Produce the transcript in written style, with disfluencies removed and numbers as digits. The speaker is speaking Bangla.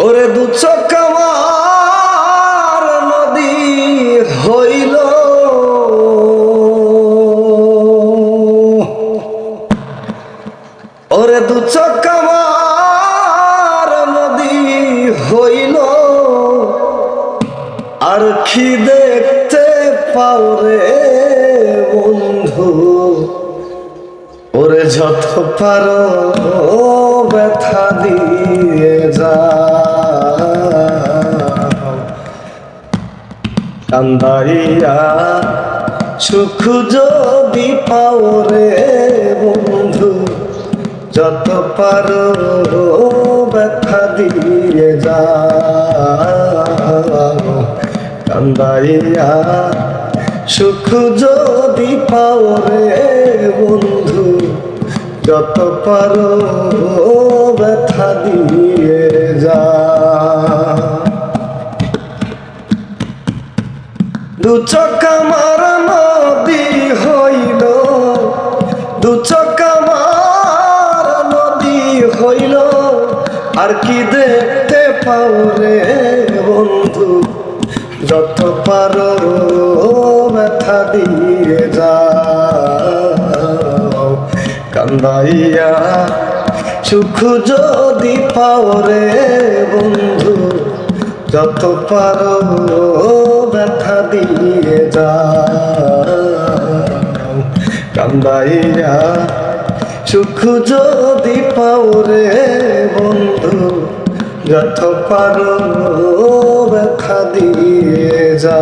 ওরে দুচক আমার নদী হইল, ওরে দুচক আমার নদী হইল, আর কি দেখতে পাও রে বন্ধু, ওরে যত পারো ব্যথা দিয়ে যা, কান্দাইয়া সুখ যদি পাও রে বন্ধু, যত পারো ব্যথা দিয়ে যা, কান্দাইয়া সুখ যদি পাও রে বন্ধু, যত পারো ব্যথা দিয়ে যা। দুচক আমার নদী হইল, দুচক আমার নদী হইল, আর কি দেখতে পাও রে বন্ধু, যত পারো ব্যথা দিয়ে যা, কান্দাইয়া সুখ যদি পাও রে বন্ধু, যত পারো ব্যথা দিয়ে যা, কান্দাইয়া সুখ যদি পাও রে বন্ধু, যত পারো ব্যথা দিয়ে যা।